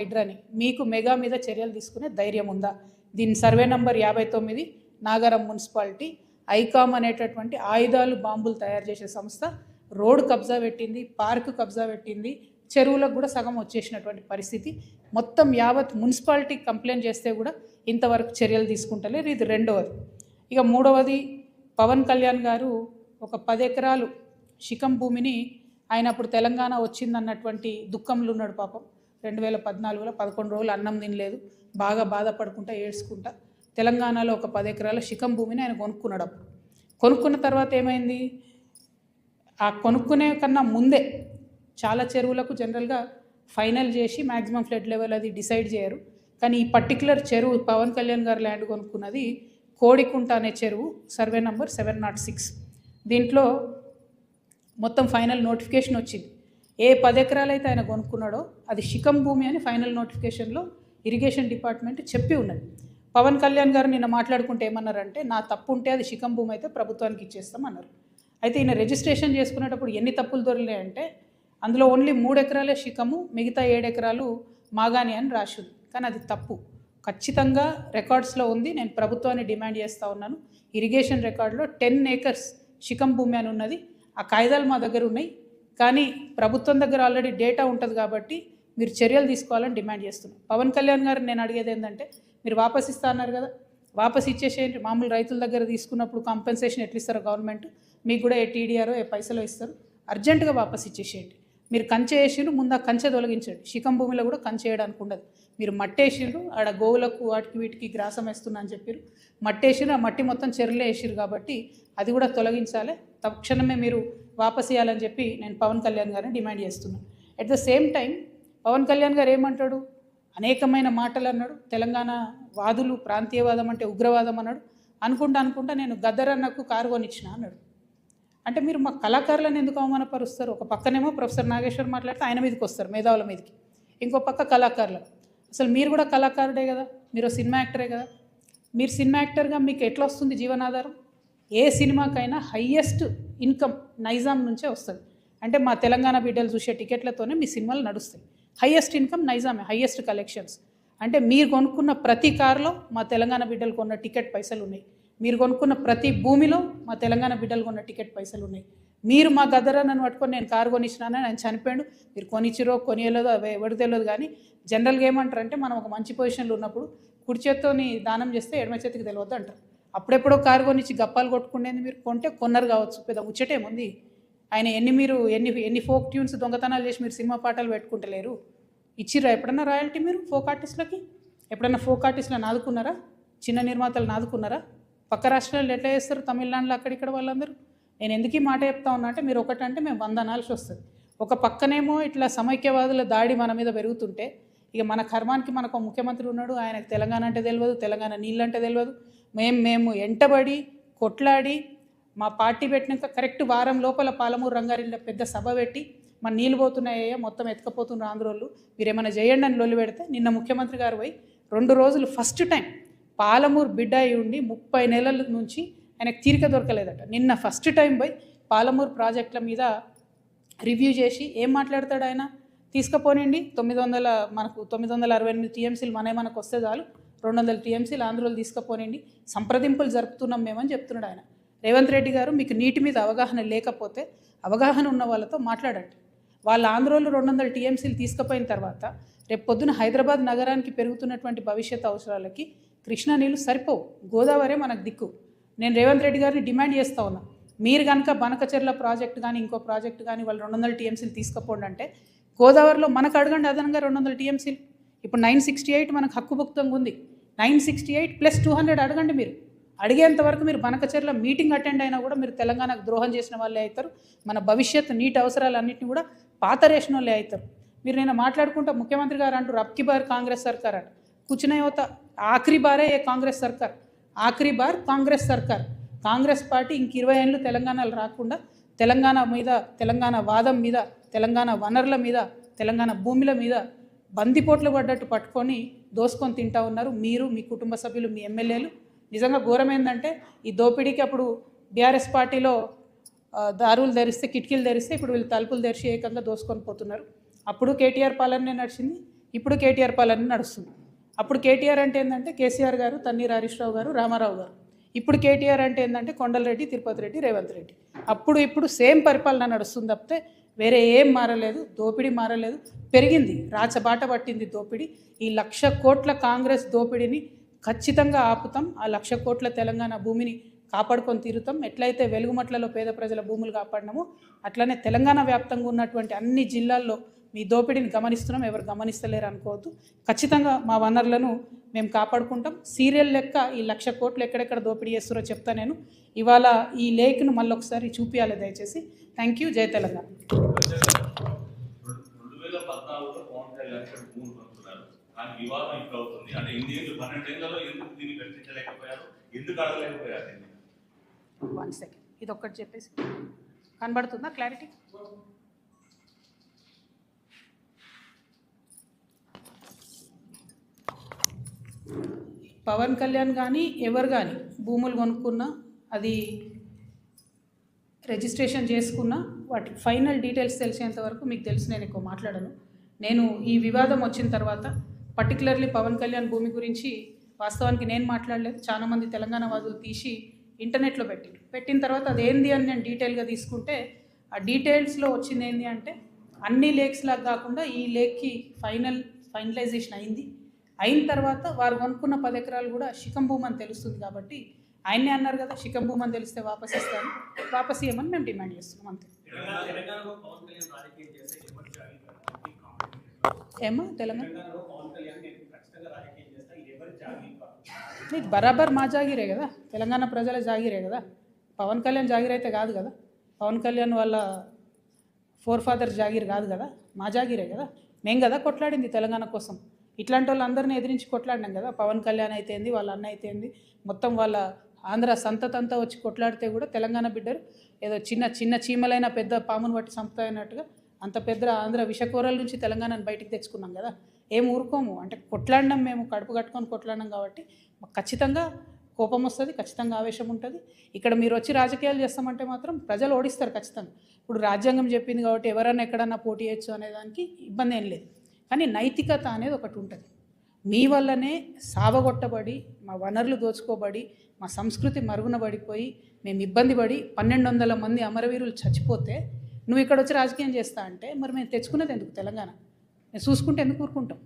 హైడ్రాని మీకు మెగా మీద చర్యలు తీసుకునే ధైర్యం ఉందా? దీని సర్వే నంబర్ 59 నాగరం మున్సిపాలిటీ ఐకామ్ అనేటటువంటి ఆయుధాలు బాంబులు తయారు చేసే సంస్థ రోడ్ కబ్జా పెట్టింది, పార్క్ కబ్జా పెట్టింది, చెరువులకు కూడా సగం వచ్చేసినటువంటి పరిస్థితి. మొత్తం యావత్ మున్సిపాలిటీ కంప్లైంట్ చేస్తే కూడా ఇంతవరకు చర్యలు తీసుకుంటలేరు. ఇది రెండవది. ఇక మూడవది, పవన్ కళ్యాణ్ గారు ఒక 10 ఎకరాలు శిఖం భూమిని ఆయన అప్పుడు తెలంగాణ వచ్చిందన్నటువంటి దుఃఖంలో ఉన్నాడు పాపం. 2014లో 11 రోజులు అన్నం తినలేదు, బాగా బాధపడుకుంటా ఏడ్చుకుంటా తెలంగాణలో ఒక 10 ఎకరాల శిఖం భూమిని ఆయన కొనుక్కున్నాడు. అప్పుడు కొనుక్కున్న తర్వాత ఏమైంది, ఆ కొనుక్కునే కన్నా ముందే చాలా చెరువులకు జనరల్గా ఫైనల్ చేసి మ్యాక్సిమం ఫ్లడ్ లెవెల్ అది డిసైడ్ చేయరు. కానీ ఈ పర్టికులర్ చెరువు పవన్ కళ్యాణ్ గారు ల్యాండ్ కొనుక్కున్నది కోడికుంట అనే చెరువు, సర్వే నంబర్ 706. దీంట్లో మొత్తం ఫైనల్ నోటిఫికేషన్ వచ్చింది. ఏ 10 ఎకరాలు అయితే ఆయన కొనుక్కున్నాడో అది శిఖం భూమి అని ఫైనల్ నోటిఫికేషన్లో ఇరిగేషన్ డిపార్ట్మెంట్ చెప్పి ఉన్నది. పవన్ కళ్యాణ్ గారు నిన్న మాట్లాడుకుంటే ఏమన్నారంటే, నా తప్పు ఉంటే అది శిఖం భూమి అయితే ప్రభుత్వానికి ఇచ్చేస్తాం అన్నారు. అయితే ఈయన రిజిస్ట్రేషన్ చేసుకునేటప్పుడు ఎన్ని తప్పులు దొరికాయంటే, అందులో ఓన్లీ 3 ఎకరాలే శిఖము, మిగతా 7 ఎకరాలు మాగాని అని రాసింది. కానీ అది తప్పు, ఖచ్చితంగా రికార్డ్స్లో ఉంది. నేను ప్రభుత్వాన్ని డిమాండ్ చేస్తూ ఉన్నాను. ఇరిగేషన్ రికార్డులో 10 ఏకర్స్ శిఖం భూమి అని ఉన్నది. ఆ కాగితాలు మా దగ్గర ఉన్నాయి, కానీ ప్రభుత్వం దగ్గర ఆల్రెడీ డేటా ఉంటుంది కాబట్టి మీరు చర్యలు తీసుకోవాలని డిమాండ్ చేస్తున్నాను. పవన్ కళ్యాణ్ గారు నేను అడిగేది ఏంటంటే, మీరు వాపస్ ఇస్తా అన్నారు కదా, వాపస్ ఇచ్చేసేయండి. మామూలు రైతుల దగ్గర తీసుకున్నప్పుడు కాంపెన్సేషన్ ఎట్లా ఇస్తారో గవర్నమెంట్, మీకు కూడా ఏ టీడీఆరో ఏ పైసలో ఇస్తారు, అర్జెంటుగా వాపస్ ఇచ్చేసేయండి. మీరు కంచె వేసిండ్రు, ముందు ఆ కంచె తొలగించండి. శిఖం భూమిలో కూడా కంచె వేయడానికి ఉండదు. మీరు మట్టేసిండ్రు, ఆడ గోవులకు వాటికి వీటికి గ్రాసం వేస్తున్నా అని చెప్పారు, మట్టేసిండ్రు, ఆ మట్టి మొత్తం చెరువులే వేసిరు కాబట్టి అది కూడా తొలగించాలి. తక్షణమే మీరు వాపస్ ఇవ్వాలని చెప్పి నేను పవన్ కళ్యాణ్ గారిని డిమాండ్ చేస్తున్నాను. At the same time Pawan Kalyan గారు ఏమంటాడు, అనేకమైన మాటలు అన్నాడు. తెలంగాణ వాదులు ప్రాంతీయవాదం అంటే ఉగ్రవాదం అన్నాడు. అనుకుంటా నేను గద్దరన్నకు కారు కొనిచ్చిన అన్నాడు. అంటే మీరు మా కళాకారులను ఎందుకు అవమానపరుస్తారు? ఒక పక్కనేమో ప్రొఫెసర్ నాగేశ్వర్ మాట్లాడితే ఆయన మీదకి వస్తారు, మేధావుల మీదకి, ఇంకో పక్క కళాకారులు. అసలు మీరు కూడా కళాకారుడే కదా, మీరు సినిమా యాక్టరే కదా. మీరు సినిమా యాక్టర్గా మీకు ఎట్లా వస్తుంది జీవనాధారం? ఏ సినిమాకైనా హయ్యెస్ట్ ఇన్కమ్ నైజాం నుంచే వస్తుంది. అంటే మా తెలంగాణ బిడ్డలు చూసే టికెట్లతోనే మీ సినిమాలు నడుస్తాయి. హయ్యెస్ట్ ఇన్కమ్ నైజామే, హయ్యెస్ట్ కలెక్షన్స్. అంటే మీరు కొనుక్కున్న ప్రతి కారులో మా తెలంగాణ బిడ్డలు కొన్న టికెట్ పైసలు ఉన్నాయి. మీరు కొనుక్కున్న ప్రతి భూమిలో మా తెలంగాణ బిడ్డలు కొన్న టికెట్ పైసలు ఉన్నాయి. మీరు మా గద్దరన్నను పట్టుకొని నేను కారు కొనిచ్చినానని ఆయన చనిపోయాడు. మీరు కొనిచ్చిరో కొనియలేదో ఎవరు తెలియదు. కానీ జనరల్గా ఏమంటారంటే, మనం ఒక మంచి పొజిషన్లో ఉన్నప్పుడు కుడి చేత్తోని దానం చేస్తే ఎడమ చేతికి తెలియదు అంటారు. అప్పుడెప్పుడో కారు కొనిచ్చి గప్పాలు కొట్టుకునేది మీరు కొంటే కొన్నారు కావచ్చు, పెద్ద ముచ్చటేముంది. ఆయన ఎన్ని ఫోక్ ట్యూన్స్ దొంగతనాలు చేసి మీరు సినిమా పాటలు పెట్టుకుంటలేరు. ఇచ్చిర్రా ఎప్పుడన్నా రాయల్టీ మీరు ఫోక్ ఆర్టిస్టులకి? ఎప్పుడన్నా ఫోక్ ఆర్టిస్టులను ఆదుకున్నారా? చిన్న నిర్మాతలను ఆదుకున్నారా? పక్క రాష్ట్రాల్లో ఎట్లా చేస్తారు, తమిళనాడులో అక్కడిక్కడ వాళ్ళందరూ. నేను ఎందుకు ఈ మాట చెప్తా ఉన్నా అంటే, మీరు ఒకటంటే మేము 100 అనాల్సి వస్తుంది. ఒక పక్కనేమో ఇట్లా సమైక్యవాదుల దాడి మన మీద పెరుగుతుంటే, ఇక మన కర్మానికి మనకు ముఖ్యమంత్రి ఉన్నాడు, ఆయనకు తెలంగాణ అంటే తెలియదు, తెలంగాణ నీళ్ళంటే తెలియదు. మేము ఎంటబడి కొట్లాడి మా పార్టీ పెట్టినాక కరెక్ట్ వారం లోపల పాలమూరు రంగారెడ్డిలో పెద్ద సభ పెట్టి, మన నీళ్ళు పోతున్నాయో మొత్తం ఎత్తుకపోతున్నారు ఆంధ్రోళ్ళు, మీరు ఏమైనా చేయండి అని లొల్లి పెడితే, నిన్న ముఖ్యమంత్రి గారు పోయి 2 రోజులు ఫస్ట్ టైం పాలమూరు బిడ్డ అయి ఉండి 30 నెలల నుంచి ఆయనకు తీరిక దొరకలేదట. నిన్న ఫస్ట్ టైం పోయి పాలమూరు ప్రాజెక్టుల మీద రివ్యూ చేసి ఏం మాట్లాడతాడు ఆయన, తీసుకుపోనండి 968 టీఎంసీలు మనకు వస్తే చాలు, 200 టీఎంసీలు ఆంధ్రోలు తీసుకుపోనండి, సంప్రదింపులు జరుపుతున్నాం మేమని చెప్తున్నాడు ఆయన. రేవంత్ రెడ్డి గారు, మీకు నీటి మీద అవగాహన లేకపోతే అవగాహన ఉన్న వాళ్ళతో మాట్లాడండి. వాళ్ళ ఆంధ్రోలు 200 టీఎంసీలు తీసుకుపోయిన తర్వాత రేపు పొద్దున హైదరాబాద్ నగరానికి పెరుగుతున్నటువంటి భవిష్యత్ అవసరాలకి కృష్ణా నీళ్ళు సరిపోవు, గోదావరే మనకు దిక్కు. నేను రేవంత్ రెడ్డి గారిని డిమాండ్ చేస్తూ ఉన్నా, మీరు కనుక బనకచెర్ల ప్రాజెక్టు కానీ ఇంకో ప్రాజెక్టు కానీ వాళ్ళు 200 టీఎంసీలు తీసుకుపోండి అంటే, గోదావరిలో మనకు అడగండి అదనంగా 200 టీఎంసీలు. ఇప్పుడు 968 మనకు హక్కుభుక్తంగా ఉంది, 968 + 200 అడగండి. మీరు అడిగేంతవరకు మీరు బనకచెర్ల మీటింగ్ అటెండ్ అయినా కూడా మీరు తెలంగాణకు ద్రోహం చేసిన వాళ్ళే అవుతారు. మన భవిష్యత్తు నీటి అవసరాలన్నింటినీ కూడా పాతరేసిన వాళ్ళే అవుతారు. మీరు నేను మాట్లాడుకుంటా ముఖ్యమంత్రి గారు అంటూ అబ్కి బార్ కాంగ్రెస్ సర్కార్ అంట, కూర్చునే होता ఆఖరి బారే ఏ కాంగ్రెస్ సర్కార్, ఆఖరి బార్ కాంగ్రెస్ సర్కార్. కాంగ్రెస్ పార్టీ ఇంక 20 ఏళ్ళు తెలంగాణలో రాకుండా తెలంగాణ మీద, తెలంగాణ వాదం మీద, తెలంగాణ వనరుల మీద, తెలంగాణ భూముల మీద బందిపోట్లు పడ్డట్టు పట్టుకొని దోసుకొని తింటా ఉన్నారు మీరు, మీ కుటుంబ సభ్యులు, మీ ఎమ్మెల్యేలు. నిజంగా ఘోరం ఏంటంటే, ఈ దోపిడీకి అప్పుడు బీఆర్ఎస్ పార్టీలో దారులు ధరిస్తే, కిటికీలు ధరిస్తే, ఇప్పుడు వీళ్ళు తలుపులు తెరిచి ఏకంగా దోసుకొని పోతున్నారు. అప్పుడు కేటీఆర్ పాలనే నడిచింది, ఇప్పుడు కేటీఆర్ పాలన నడుస్తుంది. అప్పుడు కేటీఆర్ అంటే ఏంటంటే కేసీఆర్ గారు, తన్నీర్ హరీష్ రావు గారు, రామారావు గారు. ఇప్పుడు కేటీఆర్ అంటే ఏంటంటే కొండలరెడ్డి, తిరుపతి రెడ్డి, రేవంత్ రెడ్డి. ఇప్పుడు సేమ్ పరిపాలన నడుస్తుంది తప్పితే వేరే ఏం మారలేదు. దోపిడీ మారలేదు, పెరిగింది, రాచబాట పట్టింది దోపిడీ. ఈ 1,00,000 కోట్ల కాంగ్రెస్ దోపిడీని ఖచ్చితంగా ఆపుతాం. ఆ 1,00,000 కోట్ల తెలంగాణ భూమిని కాపాడుకొని తీరుతాం. ఎట్లయితే వెలుగుమట్లలో పేద ప్రజల భూములు కాపాడినామో అట్లనే తెలంగాణ వ్యాప్తంగా ఉన్నటువంటి అన్ని జిల్లాల్లో మీ దోపిడీని గమనిస్తున్నాం. ఎవరు గమనిస్తలేరు అనుకోవద్దు. ఖచ్చితంగా మా వనరులను మేము కాపాడుకుంటాం. సీరియల్ లెక్క ఈ 1,00,000 కోట్లు ఎక్కడెక్కడ దోపిడీ చేస్తారో చెప్తా. నేను ఇవాళ ఈ లేఖను మళ్ళీ ఒకసారి చూపించాలి దయచేసి. Thank you. జై తెలంగాణ. వన్ సెకండ్, ఇది ఒక్కటి చెప్పేసి కనబడుతుందా క్లారిటీ? పవన్ కళ్యాణ్ కానీ ఎవరు కానీ భూములు కొనుక్కున్నా, అది రిజిస్ట్రేషన్ చేసుకున్నా, వాటి ఫైనల్ డీటెయిల్స్ తెలిసేంత వరకు మీకు తెలిసి నేను ఎక్కువ మాట్లాడను. నేను ఈ వివాదం వచ్చిన తర్వాత పర్టికులర్లీ పవన్ కళ్యాణ్ భూమి గురించి వాస్తవానికి నేను మాట్లాడలేదు. చాలామంది తెలంగాణ వాదులు తీసి ఇంటర్నెట్లో పెట్టిన తర్వాత అదేంది అని నేను డీటెయిల్గా తీసుకుంటే ఆ డీటెయిల్స్లో వచ్చింది ఏంటి అంటే అన్ని లేక్స్ లాగా కాకుండా ఈ లేక్కి ఫైనలైజేషన్ అయిన తర్వాత వారు కొనుక్కున్న 10 ఎకరాలు కూడా శిఖం భూమి అని తెలుస్తుంది. కాబట్టి ఆయన్నే అన్నారు కదా, శిఖం భూమి అని తెలిస్తే వాపస్ ఇస్తాను, వాపస్ ఇవ్వమని మేము డిమాండ్ చేస్తున్నాం. అంతే. ఏమో తెలంగాణ బరాబర్ మా జాగిరే కదా, తెలంగాణ ప్రజల జాగిరే కదా. పవన్ కళ్యాణ్ జాగిర్ అయితే కాదు కదా, పవన్ కళ్యాణ్ వాళ్ళ ఫోర్ ఫాదర్ జాగిర్ కాదు కదా, మా జాగిరే కదా. మేం కదా కొట్లాడింది తెలంగాణ కోసం. ఇట్లాంటి వాళ్ళందరినీ ఎదిరించి కొట్లాడినాం కదా. పవన్ కళ్యాణ్ అయితేంది, వాళ్ళ అన్న అయితేంది, మొత్తం వాళ్ళ ఆంధ్ర సంతతంతా వచ్చి కొట్లాడితే కూడా తెలంగాణ బిడ్డరు ఏదో చిన్న చీమలైన పెద్ద పామును బట్టి సంపుతాయన్నట్టుగా అంత పెద్ద ఆంధ్ర విషకూరల నుంచి తెలంగాణను బయటికి తెచ్చుకున్నాం కదా. ఏం ఊరుకోము అంటే కొట్లాడినాం, మేము కడుపు కట్టుకొని కొట్లాడినాం కాబట్టి మాకు ఖచ్చితంగా కోపం వస్తుంది, ఖచ్చితంగా ఆవేశం ఉంటుంది. ఇక్కడ మీరు వచ్చి రాజకీయాలు చేస్తామంటే మాత్రం ప్రజలు ఓడిస్తారు ఖచ్చితంగా. ఇప్పుడు రాజ్యాంగం చెప్పింది కాబట్టి ఎవరన్నా ఎక్కడన్నా పోటీ చేయొచ్చు అనేదానికి ఇబ్బంది ఏం లేదు. కానీ నైతికత అనేది ఒకటి ఉంటుంది. మీ వల్లనే సావగొట్టబడి, మా వనరులు దోచుకోబడి, మా సంస్కృతి మరుగున పడిపోయి, మేము ఇబ్బంది పడి 1,200 మంది అమరవీరులు చచ్చిపోతే నువ్వు ఇక్కడ వచ్చి రాజకీయం చేస్తా అంటే మరి మేము తెచ్చుకున్నది ఎందుకు తెలంగాణ? మేము చూసుకుంటే ఎందుకు ఊరుకుంటాం?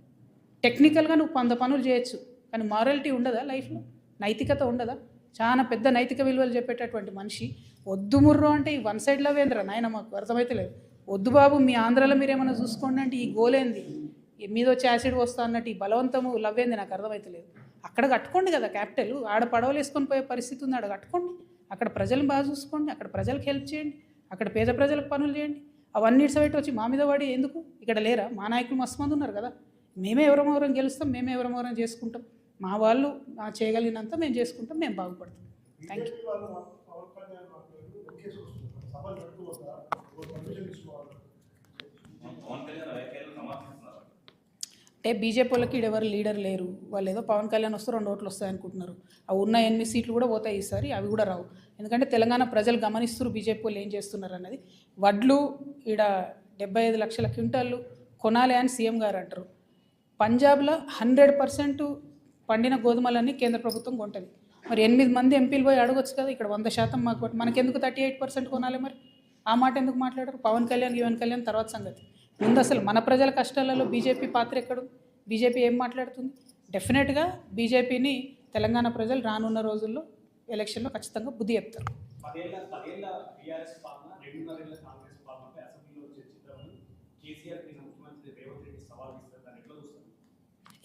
టెక్నికల్గా నువ్వు 100 పనులు చేయొచ్చు, కానీ మారాలిటీ ఉండదా లైఫ్లో? నైతికత ఉండదా? చాలా పెద్ద నైతిక విలువలు చెప్పేటటువంటి మనిషి వద్దు ముర్రో అంటే ఈ వన్ సైడ్ లవ్ ఏంద్రా నాయన, మాకు అర్థమైతే లేదు. వద్దు బాబు, మీ ఆంధ్రాలో మీరు ఏమైనా చూసుకోండి అంటే ఈ గోలేంది, మీద వచ్చి యాసిడ్ వస్తా అన్నట్టు ఈ బలవంతము లవ్ ఏంది, నాకు అర్థమైతే లేదు. అక్కడ కట్టుకోండి కదా క్యాపిటల్, ఆడ పడవలు వేసుకొని పోయే పరిస్థితి ఉంది, ఆడ కట్టుకోండి. అక్కడ ప్రజలను బాగా చూసుకోండి, అక్కడ ప్రజలకు హెల్ప్ చేయండి, అక్కడ పేద ప్రజలకు పనులు చేయండి. అవన్నీ సైట్ వచ్చి మా మీద పడి ఎందుకు? ఇక్కడ లేరా మా నాయకులు? మస్తు మంది ఉన్నారు కదా. మేమే ఎవరెవరం గెలుస్తాం, మేమే ఎవరెవరం చేసుకుంటాం. మా వాళ్ళు చేయగలిగినంత మేము చేసుకుంటాం, మేము బాగుపడతాం. Thank you. అంటే బీజేపీ వాళ్ళకి ఎవరు లీడర్ లేరు, వాళ్ళు ఏదో పవన్ కళ్యాణ్ వస్తే 2 ఓట్లు వస్తాయి అనుకుంటున్నారు. ఆ ఉన్న 8 సీట్లు కూడా పోతాయి ఈసారి, అవి కూడా రావు. ఎందుకంటే తెలంగాణ ప్రజలు గమనిస్తారు బీజేపీ వాళ్ళు ఏం చేస్తున్నారు అన్నది. వడ్లు ఈడ 75 లక్షల క్వింటాళ్ళు కొనాలి అని సీఎం గారు అంటారు. పంజాబ్లో 100% పండిన గోధుమలన్నీ కేంద్ర ప్రభుత్వం కొంటుంది. మరి 8 మంది ఎంపీలు పోయి అడగొచ్చు కదా, ఇక్కడ 100% మాకు, మనకెందుకు 38% కొనాలి? మరి ఆ మాట ఎందుకు మాట్లాడరు? పవన్ కళ్యాణ్ తర్వాత సంగతి. ముందు అసలు మన ప్రజల కష్టాలలో బీజేపీ పాత్ర ఎక్కడు? బీజేపీ ఏం మాట్లాడుతుంది? డెఫినెట్గా బీజేపీని తెలంగాణ ప్రజలు రానున్న రోజుల్లో ఎలక్షన్లో ఖచ్చితంగా బుద్ధి చెప్తారు.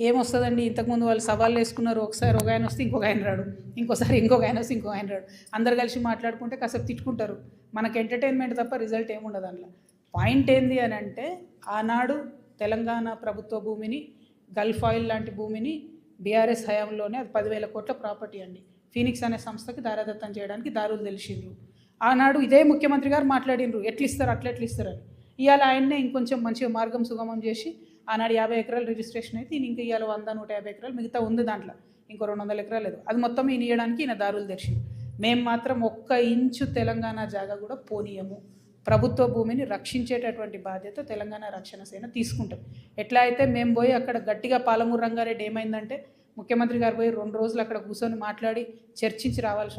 ఏమొస్తుందండి? ఇంతకుముందు వాళ్ళు సవాళ్ళు వేసుకున్నారు. ఒకసారి ఒక ఆయన వస్తే ఇంకొక ఆయన రాడు, ఇంకోసారి ఇంకొక ఆయన వస్తే ఇంకొక ఆయన రాడు. అందరు కలిసి మాట్లాడుకుంటే కాసేపు తిట్టుకుంటారు. మనకు ఎంటర్టైన్మెంట్ తప్ప రిజల్ట్ ఏముండదు అందులో. పాయింట్ ఏంది అని అంటే, ఆనాడు తెలంగాణ ప్రభుత్వ భూమిని, గల్ఫ్ ఆయిల్ లాంటి భూమిని బీఆర్ఎస్ హయాంలోనే, అది 10,000 కోట్ల ప్రాపర్టీ అండి, ఫీనిక్స్ అనే సంస్థకి దారాదత్తం చేయడానికి దారులు తెలిసిండ్రు. ఆనాడు ఇదే ముఖ్యమంత్రి గారు మాట్లాడినరు, ఎట్లు ఇస్తారు అని. ఇవాళ ఆయన్నే ఇంకొంచెం మంచిగా మార్గం సుగమం చేసి ఆనాడు 50 ఎకరాలు రిజిస్ట్రేషన్ అయితే ఇంకా ఇవాళ 100-150 ఎకరాలు మిగతా ఉంది, దాంట్లో ఇంకో 200 ఎకరాలు లేదు, అది మొత్తం ఈయన ఇవ్వడానికి ఈయన దారులు తెరిచింది. మేము మాత్రం 1 ఇంచు తెలంగాణ జాగా కూడా పోనీయము. ప్రభుత్వ భూమిని రక్షించేటటువంటి బాధ్యత తెలంగాణ రక్షణ సేన తీసుకుంటుంది. ఎట్లా అయితే మేము పోయి అక్కడ గట్టిగా పాలమూరు రంగారెడ్డి ఏమైందంటే ముఖ్యమంత్రి గారు పోయి 2 రోజులు అక్కడ కూర్చొని మాట్లాడి చర్చించి రావాల్సి వచ్చింది.